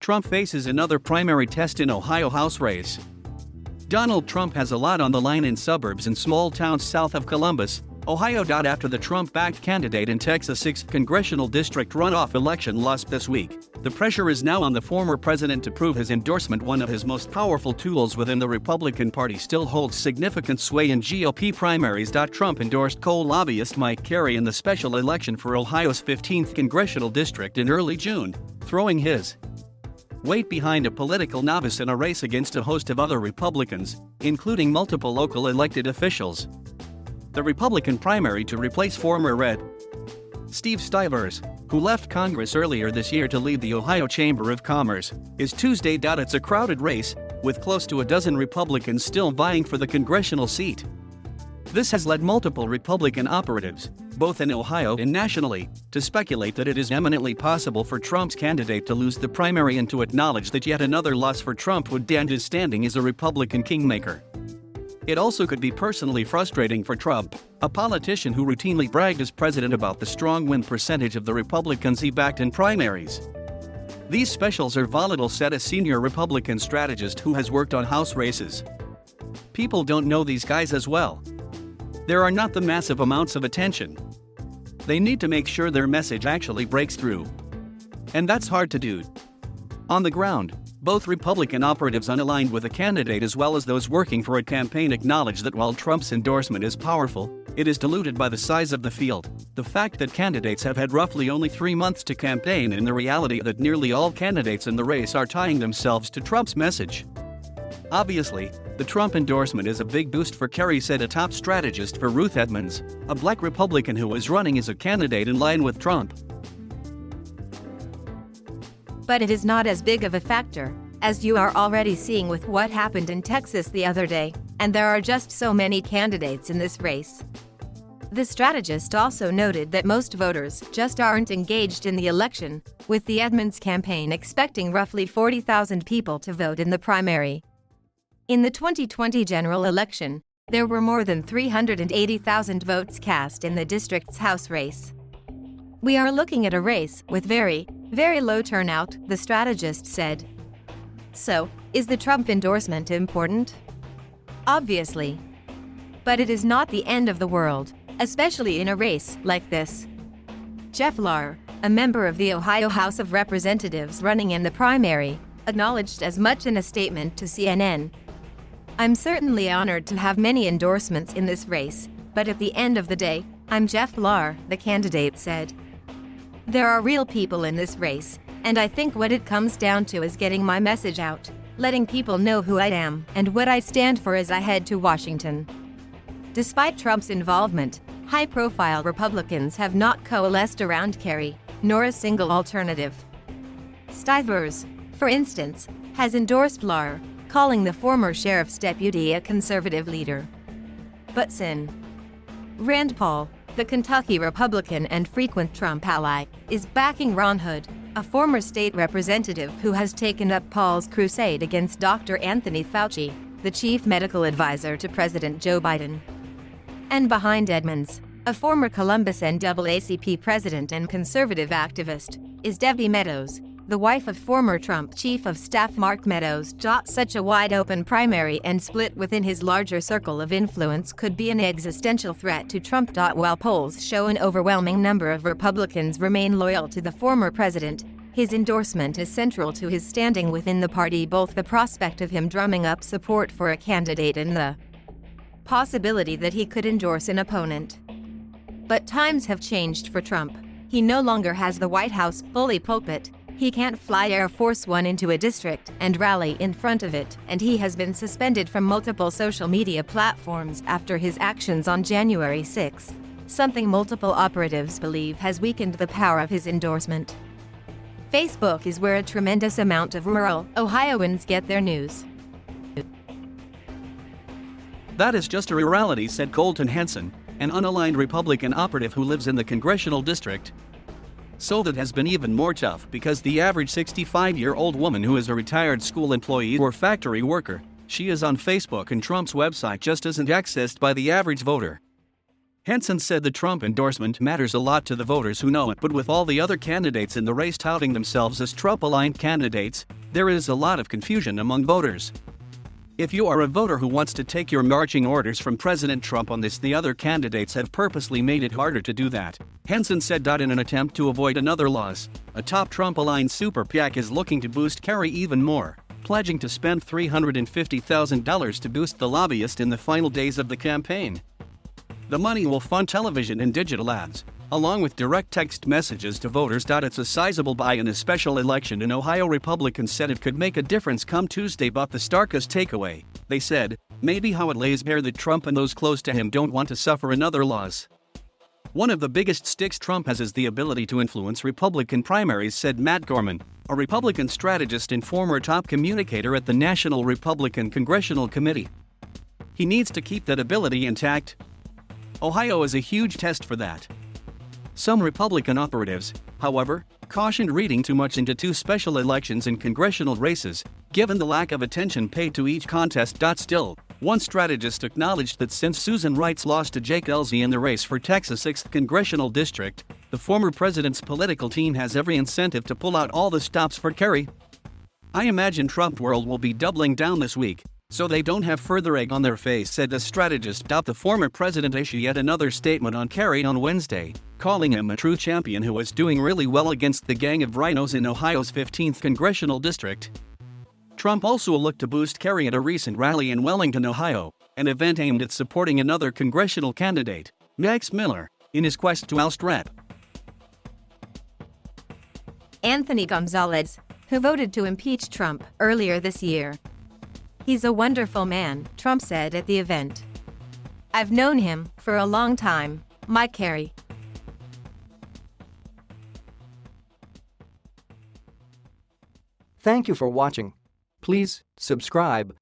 Trump faces another primary test in Ohio House race. Donald Trump has a lot on the line in suburbs and small towns south of Columbus, Ohio. After the Trump-backed candidate in Texas' 6th Congressional District runoff election lost this week, the pressure is now on the former president to prove his endorsement. One of his most powerful tools within the Republican Party still holds significant sway in GOP primaries.Trump endorsed co-lobbyist Mike Carey in the special election for Ohio's 15th Congressional District in early June, throwing his weight behind a political novice in a race against a host of other Republicans, including multiple local elected officials. The Republican primary to replace former Red. Steve Stivers, who left Congress earlier this year to lead the Ohio Chamber of Commerce, is Tuesday. It's a crowded race, with close to a dozen Republicans still vying for the congressional seat. This has led multiple Republican operatives, both in Ohio and nationally, to speculate that it is eminently possible for Trump's candidate to lose the primary and to acknowledge that yet another loss for Trump would dent his standing as a Republican kingmaker. It also could be personally frustrating for Trump, a politician who routinely bragged as president about the strong win percentage of the Republicans he backed in primaries. These specials are volatile, said a senior Republican strategist who has worked on House races. People don't know these guys as well. There are not the massive amounts of attention. They need to make sure their message actually breaks through. And that's hard to do. On the ground, both Republican operatives unaligned with a candidate as well as those working for a campaign acknowledge that while Trump's endorsement is powerful, it is diluted by the size of the field, the fact that candidates have had roughly only 3 months to campaign, and the reality that nearly all candidates in the race are tying themselves to Trump's message. Obviously, the Trump endorsement is a big boost for Carey, said a top strategist for Ruth Edmonds, a black Republican who is running as a candidate in line with Trump. But it is not as big of a factor, as you are already seeing with what happened in Texas the other day, and there are just so many candidates in this race. The strategist also noted that most voters just aren't engaged in the election, with the Edmonds campaign expecting roughly 40,000 people to vote in the primary. In the 2020 general election, there were more than 380,000 votes cast in the district's House race. We are looking at a race with very low turnout, the strategist said. So, is the Trump endorsement important? Obviously. But it is not the end of the world, especially in a race like this. Jeff Lahr, a member of the Ohio House of Representatives running in the primary, acknowledged as much in a statement to CNN. "I'm certainly honored to have many endorsements in this race, but at the end of the day, I'm Jeff Lahr," the candidate said. "There are real people in this race, and I think what it comes down to is getting my message out, letting people know who I am and what I stand for as I head to Washington." Despite Trump's involvement, high-profile Republicans have not coalesced around Carey, nor a single alternative. Stivers, for instance, has endorsed Lahr, calling the former sheriff's deputy a conservative leader. But Sen. Rand Paul, the Kentucky Republican and frequent Trump ally, is backing Ron Hood, a former state representative who has taken up Paul's crusade against Dr. Anthony Fauci, the chief medical advisor to President Joe Biden. And behind Edmonds, a former Columbus NAACP president and conservative activist, is Debbie Meadows, the wife of former Trump chief of staff Mark Meadows. Such a wide-open primary and split within his larger circle of influence could be an existential threat to Trump. While polls show an overwhelming number of Republicans remain loyal to the former president, his endorsement is central to his standing within the party. Both the prospect of him drumming up support for a candidate and the possibility that he could endorse an opponent. But times have changed for Trump. He no longer has the White House fully pulpit. He can't fly Air Force One into a district and rally in front of it, and he has been suspended from multiple social media platforms after his actions on January 6, something multiple operatives believe has weakened the power of his endorsement. Facebook is where a tremendous amount of rural Ohioans get their news. "That is just a reality," said Colton Henson, an unaligned Republican operative who lives in the Congressional District. "So that has been even more tough because the average 65-year-old woman who is a retired school employee or factory worker, she is on Facebook and Trump's website just isn't accessed by the average voter." Henson said the Trump endorsement matters a lot to the voters who know it, but with all the other candidates in the race touting themselves as Trump-aligned candidates, there is a lot of confusion among voters. If you are a voter who wants to take your marching orders from President Trump on this, the other candidates have purposely made it harder to do that, Henson said. In an attempt to avoid another loss, a top Trump-aligned super PAC is looking to boost Carey even more, pledging to spend $350,000 to boost the lobbyist in the final days of the campaign. The money will fund television and digital ads, along with direct text messages to voters. It's a sizable buy in a special election in Ohio. Republicans said it could make a difference come Tuesday, but the starkest takeaway, they said, may be how it lays bare that Trump and those close to him don't want to suffer another loss. One of the biggest sticks Trump has is the ability to influence Republican primaries, said Matt Gorman, a Republican strategist and former top communicator at the National Republican Congressional Committee. He needs to keep that ability intact. Ohio is a huge test for that. Some Republican operatives, however, cautioned reading too much into two special elections and congressional races, given the lack of attention paid to each contest. Still, one strategist acknowledged that since Susan Wright's loss to Jake Ellzey in the race for Texas' 6th Congressional District, the former president's political team has every incentive to pull out all the stops for Carey. I imagine Trump world will be doubling down this week, so they don't have further egg on their face, said the strategist. The former president issued yet another statement on Carey on Wednesday, calling him a true champion who was doing really well against the gang of rhinos in Ohio's 15th Congressional District. Trump also looked to boost Carey at a recent rally in Wellington, Ohio, an event aimed at supporting another congressional candidate, Max Miller, in his quest to oust Rep. Anthony Gonzalez, who voted to impeach Trump earlier this year. He's a wonderful man, Trump said at the event. I've known him for a long time, Mike Carey. Thank you for watching. Please subscribe,